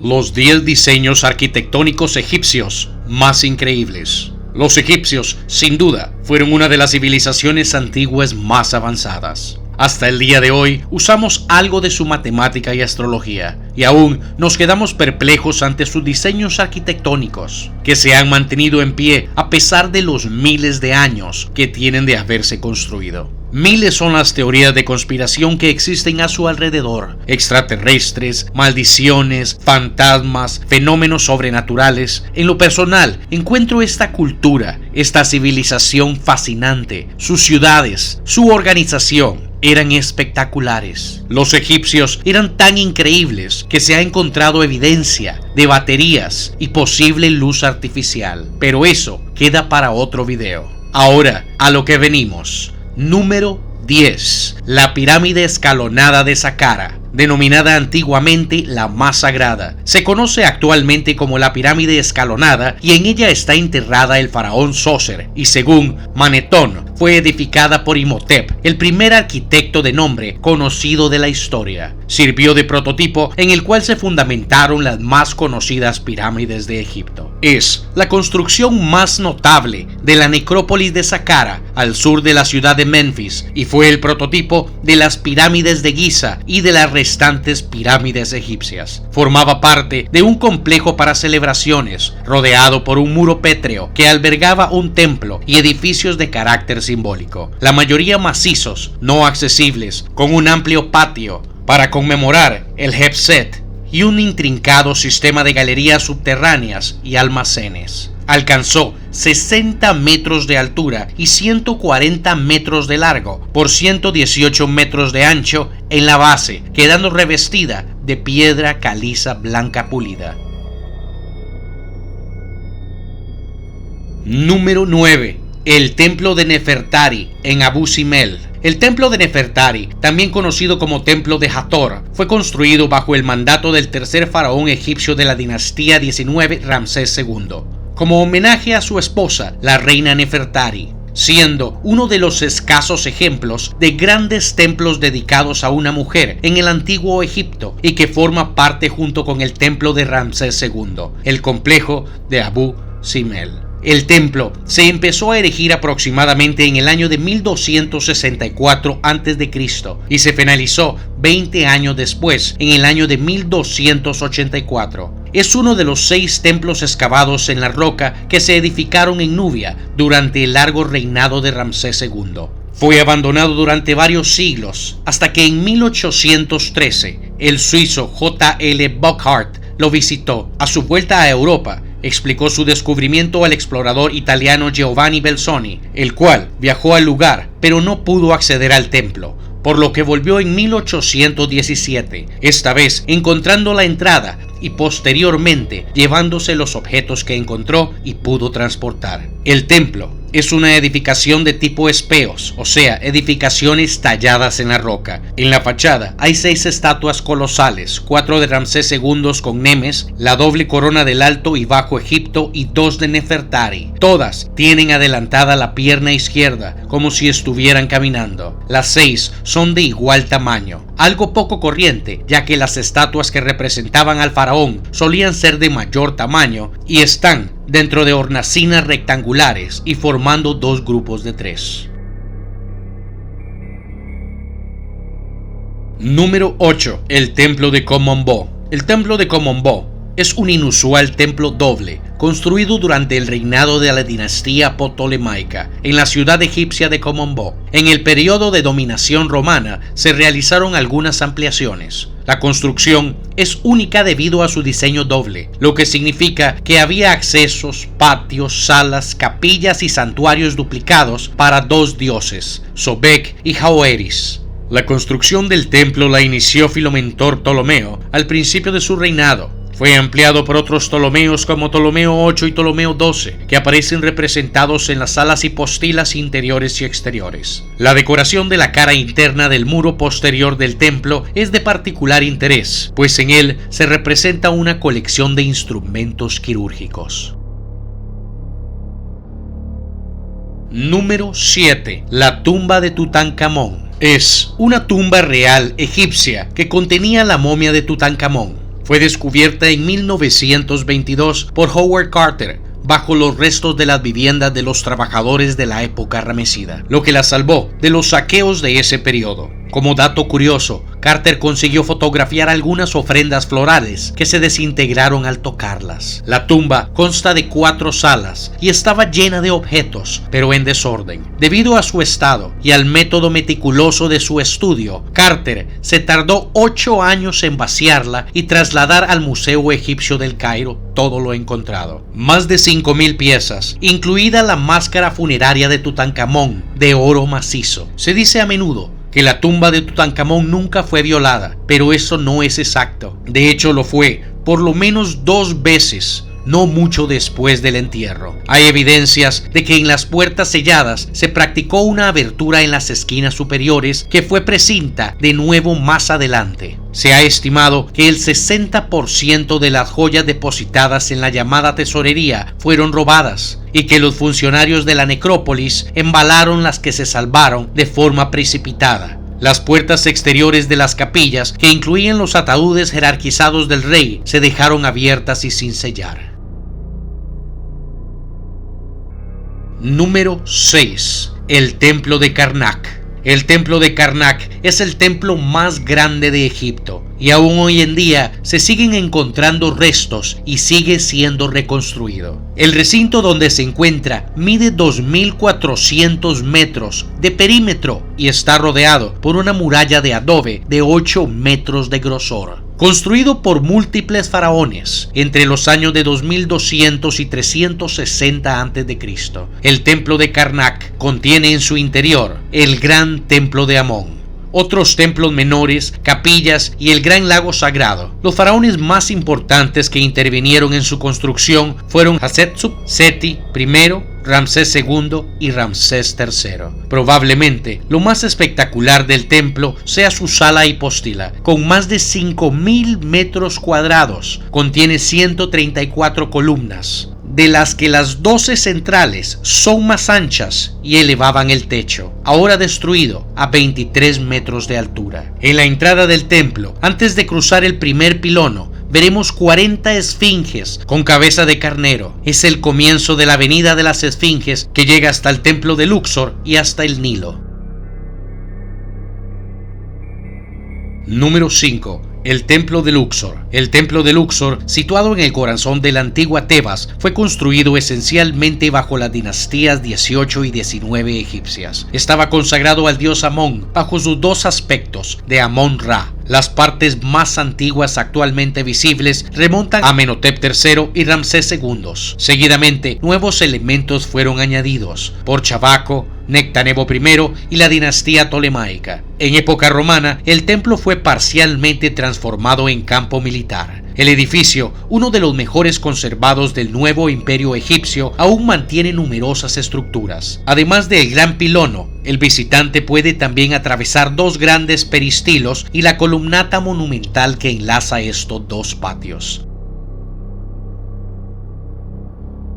Los 10 diseños arquitectónicos egipcios más increíbles. Los egipcios, sin duda, fueron una de las civilizaciones antiguas más avanzadas. Hasta el día de hoy usamos algo de su matemática y astrología, y aún nos quedamos perplejos ante sus diseños arquitectónicos, que se han mantenido en pie a pesar de los miles de años que tienen de haberse construido. Miles son las teorías de conspiración que existen a su alrededor: extraterrestres, maldiciones, fantasmas, fenómenos sobrenaturales. En lo personal, encuentro esta cultura, esta civilización fascinante. Sus ciudades, su organización eran espectaculares. Los egipcios eran tan increíbles que se ha encontrado evidencia de baterías y posible luz artificial. Pero eso queda para otro video. Ahora, a lo que venimos. Número 10. La pirámide escalonada de Saqqara, denominada antiguamente la más sagrada. Se conoce actualmente como la pirámide escalonada y en ella está enterrada el faraón Sócer, y según Manetón fue edificada por Imhotep, el primer arquitecto de nombre conocido de la historia. Sirvió de prototipo en el cual se fundamentaron las más conocidas pirámides de Egipto. Es la construcción más notable de la necrópolis de Saqqara al sur de la ciudad de Memphis y fue el prototipo de las pirámides de Giza y de las restantes pirámides egipcias. Formaba parte de un complejo para celebraciones, rodeado por un muro pétreo que albergaba un templo y edificios de carácter simbólico, la mayoría macizos, no accesibles, con un amplio patio para conmemorar el Hebset y un intrincado sistema de galerías subterráneas y almacenes. Alcanzó 60 metros de altura y 140 metros de largo por 118 metros de ancho en la base, quedando revestida de piedra caliza blanca pulida. Número 9. El templo de Nefertari en Abu Simbel. El templo de Nefertari, también conocido como templo de Hathor, fue construido bajo el mandato del tercer faraón egipcio de la dinastía 19, Ramsés II, como homenaje a su esposa, la reina Nefertari, siendo uno de los escasos ejemplos de grandes templos dedicados a una mujer en el antiguo Egipto y que forma parte junto con el templo de Ramsés II, el complejo de Abu Simbel. El templo se empezó a erigir aproximadamente en el año de 1264 a.C. y se finalizó 20 años después, en el año de 1284. Es uno de los 6 templos excavados en la roca que se edificaron en Nubia durante el largo reinado de Ramsés II. Fue abandonado durante varios siglos, hasta que en 1813 el suizo J.L. Burckhardt lo visitó. A su vuelta a Europa, explicó su descubrimiento al explorador italiano Giovanni Belzoni, el cual viajó al lugar pero no pudo acceder al templo, por lo que volvió en 1817, esta vez encontrando la entrada y posteriormente llevándose los objetos que encontró y pudo transportar. El templo es una edificación de tipo espeos, o sea, edificaciones talladas en la roca. En la fachada hay 6 estatuas colosales, 4 de Ramsés II con Nemes, la doble corona del Alto y Bajo Egipto y 2 de Nefertari. Todas tienen adelantada la pierna izquierda, como si estuvieran caminando. Las 6 son de igual tamaño, algo poco corriente, ya que las estatuas que representaban al faraón solían ser de mayor tamaño y están dentro de hornacinas rectangulares y formando 2 grupos de 3. Número 8. El templo de Kom-Ombo. El templo de Kom-Ombo es un inusual templo doble, construido durante el reinado de la dinastía ptolemaica en la ciudad egipcia de Kom-Ombo. En el periodo de dominación romana se realizaron algunas ampliaciones. La construcción es única debido a su diseño doble, lo que significa que había accesos, patios, salas, capillas y santuarios duplicados para 2 dioses, Sobek y Jaoeris. La construcción del templo la inició Filomentor Ptolomeo al principio de su reinado. Fue ampliado por otros Ptolomeos como Ptolomeo VIII y Ptolomeo XII, que aparecen representados en las salas hipostilas interiores y exteriores. La decoración de la cara interna del muro posterior del templo es de particular interés, pues en él se representa una colección de instrumentos quirúrgicos. Número 7. La tumba de Tutankamón. Es una tumba real egipcia que contenía la momia de Tutankamón. fue descubierta en 1922 por Howard Carter bajo los restos de las viviendas de los trabajadores de la época ramesida, lo que la salvó de los saqueos de ese periodo. Como dato curioso, Carter consiguió fotografiar algunas ofrendas florales que se desintegraron al tocarlas. La tumba consta de 4 salas y estaba llena de objetos, pero en desorden. Debido a su estado y al método meticuloso de su estudio, Carter se tardó 8 años en vaciarla y trasladar al Museo Egipcio del Cairo todo lo encontrado. Más de 5.000 piezas, incluida la máscara funeraria de Tutankamón de oro macizo. Se dice a menudo que la tumba de Tutankamón nunca fue violada, pero eso no es exacto. De hecho, lo fue por lo menos 2 veces, no mucho después del entierro. Hay evidencias de que en las puertas selladas se practicó una abertura en las esquinas superiores que fue precinta de nuevo más adelante. Se ha estimado que el 60% de las joyas depositadas en la llamada tesorería fueron robadas y que los funcionarios de la necrópolis embalaron las que se salvaron de forma precipitada. Las puertas exteriores de las capillas, que incluían los ataúdes jerarquizados del rey, se dejaron abiertas y sin sellar. Número 6. El Templo de Karnak. El Templo de Karnak es el templo más grande de Egipto y aún hoy en día se siguen encontrando restos y sigue siendo reconstruido. El recinto donde se encuentra mide 2.400 metros de perímetro y está rodeado por una muralla de adobe de 8 metros de grosor. Construido por múltiples faraones entre los años de 2200 y 360 a.C., el templo de Karnak contiene en su interior el gran templo de Amón, otros templos menores, capillas y el gran lago sagrado. Los faraones más importantes que intervinieron en su construcción fueron Hatshepsut, Seti I, Ramsés II y Ramsés III. Probablemente lo más espectacular del templo sea su sala hipóstila, con más de 5.000 metros cuadrados. Contiene 134 columnas, de las que las 12 centrales son más anchas y elevaban el techo, ahora destruido a 23 metros de altura. En la entrada del templo, antes de cruzar el primer pilono, veremos 40 esfinges con cabeza de carnero. Es el comienzo de la avenida de las esfinges que llega hasta el templo de Luxor y hasta el Nilo. Número 5. El Templo de Luxor. El Templo de Luxor, situado en el corazón de la antigua Tebas, fue construido esencialmente bajo las dinastías 18 y 19 egipcias. Estaba consagrado al dios Amón bajo sus 2 aspectos de Amón-Ra. Las partes más antiguas actualmente visibles remontan a Amenhotep III y Ramsés II. Seguidamente, nuevos elementos fueron añadidos por Chabaco, Nectanebo I y la dinastía tolemaica. En época romana, el templo fue parcialmente transformado en campo militar. El edificio, uno de los mejores conservados del nuevo imperio egipcio, aún mantiene numerosas estructuras. Además del gran pilono, el visitante puede también atravesar 2 grandes peristilos y la columnata monumental que enlaza estos 2 patios.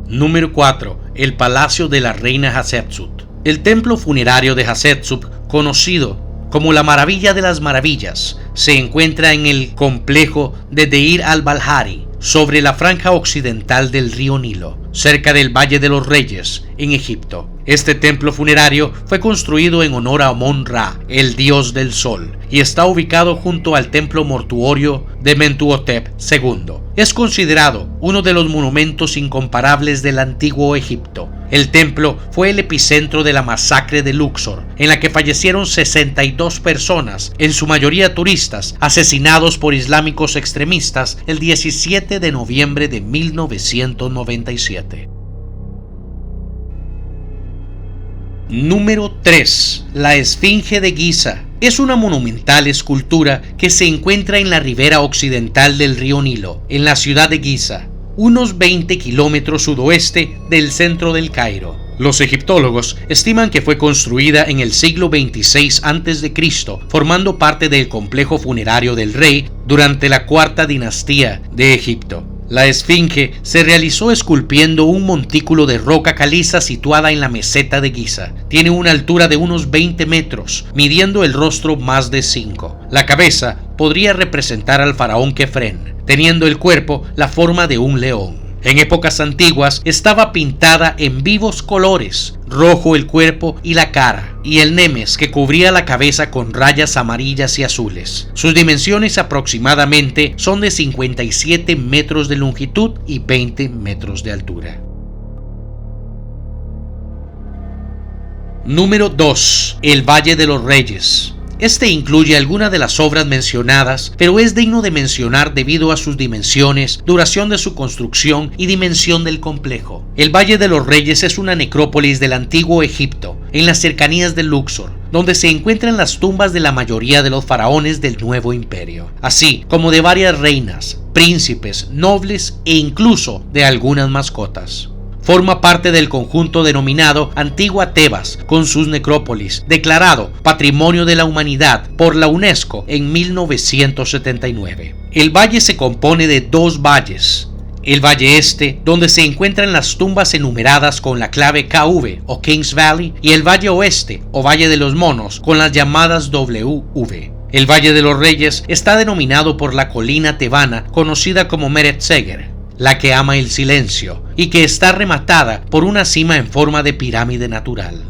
Número 4. El Palacio de la Reina Hatshepsut. El templo funerario de Hatshepsut, conocido como la Maravilla de las Maravillas, se encuentra en el complejo de Deir al-Balhari, sobre la franja occidental del río Nilo, cerca del Valle de los Reyes, en Egipto. Este templo funerario fue construido en honor a Amón-Ra, el dios del sol, y está ubicado junto al templo mortuorio de Mentuhotep II. Es considerado uno de los monumentos incomparables del antiguo Egipto. El templo fue el epicentro de la masacre de Luxor, en la que fallecieron 62 personas, en su mayoría turistas, asesinados por islámicos extremistas el 17 de noviembre de 1997. Número 3. La Esfinge de Giza. Es una monumental escultura que se encuentra en la ribera occidental del río Nilo, en la ciudad de Giza, unos 20 kilómetros sudoeste del centro del Cairo. Los egiptólogos estiman que fue construida en el siglo XXVI a.C., formando parte del complejo funerario del rey durante la 4ª dinastía de Egipto. La esfinge se realizó esculpiendo un montículo de roca caliza situada en la meseta de Giza. Tiene una altura de unos 20 metros, midiendo el rostro más de 5. La cabeza podría representar al faraón Kefren, teniendo el cuerpo la forma de un león. En épocas antiguas estaba pintada en vivos colores, rojo el cuerpo y la cara, y el nemes que cubría la cabeza con rayas amarillas y azules. Sus dimensiones aproximadamente son de 57 metros de longitud y 20 metros de altura. Número 2. El Valle de los Reyes. Este incluye algunas de las obras mencionadas, pero es digno de mencionar debido a sus dimensiones, duración de su construcción y dimensión del complejo. El Valle de los Reyes es una necrópolis del antiguo Egipto, en las cercanías de Luxor, donde se encuentran las tumbas de la mayoría de los faraones del nuevo imperio, así como de varias reinas, príncipes, nobles e incluso de algunas mascotas. Forma parte del conjunto denominado Antigua Tebas, con sus necrópolis, declarado Patrimonio de la Humanidad por la UNESCO en 1979. El valle se compone de dos valles. El Valle Este, donde se encuentran las tumbas enumeradas con la clave KV o Kings Valley, y el Valle Oeste o Valle de los Monos con las llamadas WV. El Valle de los Reyes está denominado por la colina tebana conocida como Meret Seger, la que ama el silencio, y que está rematada por una cima en forma de pirámide natural.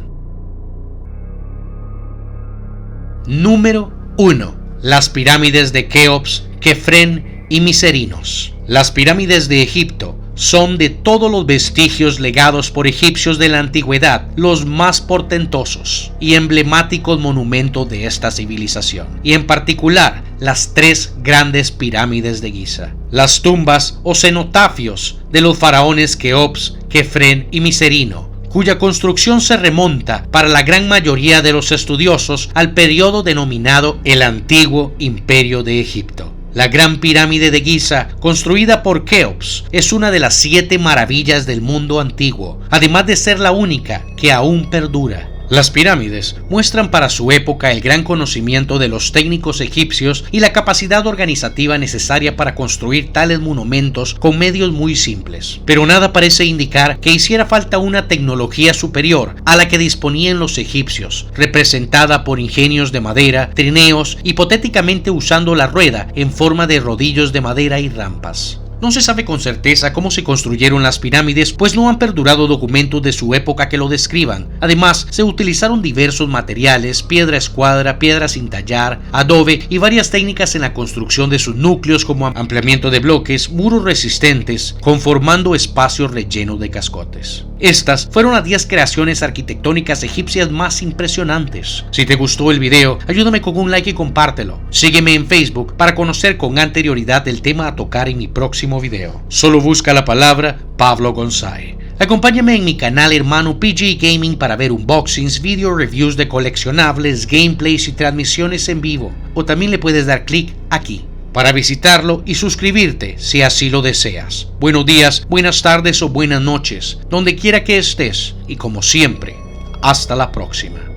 Número 1. Las pirámides de Keops, Kefren y Miserinos. Las pirámides de Egipto son de todos los vestigios legados por egipcios de la antigüedad los más portentosos y emblemáticos monumentos de esta civilización, y en particular las tres grandes pirámides de Giza. Las tumbas o cenotafios de los faraones Keops, Kefren y Miserino, cuya construcción se remonta para la gran mayoría de los estudiosos al periodo denominado el Antiguo Imperio de Egipto. La Gran Pirámide de Giza, construida por Keops, es una de las 7 maravillas del mundo antiguo, además de ser la única que aún perdura. Las pirámides muestran para su época el gran conocimiento de los técnicos egipcios y la capacidad organizativa necesaria para construir tales monumentos con medios muy simples. Pero nada parece indicar que hiciera falta una tecnología superior a la que disponían los egipcios, representada por ingenios de madera, trineos, hipotéticamente usando la rueda en forma de rodillos de madera y rampas. No se sabe con certeza cómo se construyeron las pirámides, pues no han perdurado documentos de su época que lo describan. Además, se utilizaron diversos materiales, piedra escuadra, piedra sin tallar, adobe y varias técnicas en la construcción de sus núcleos, como ampliamiento de bloques, muros resistentes, conformando espacios rellenos de cascotes. Estas fueron las 10 creaciones arquitectónicas egipcias más impresionantes. Si te gustó el video, ayúdame con un like y compártelo. Sígueme en Facebook para conocer con anterioridad el tema a tocar en mi próximo video. Solo busca la palabra Pablo González. Acompáñame en mi canal hermano PG Gaming para ver unboxings, video reviews de coleccionables, gameplays y transmisiones en vivo. O también le puedes dar clic aquí para visitarlo y suscribirte si así lo deseas. Buenos días, buenas tardes o buenas noches, donde quiera que estés, y como siempre, hasta la próxima.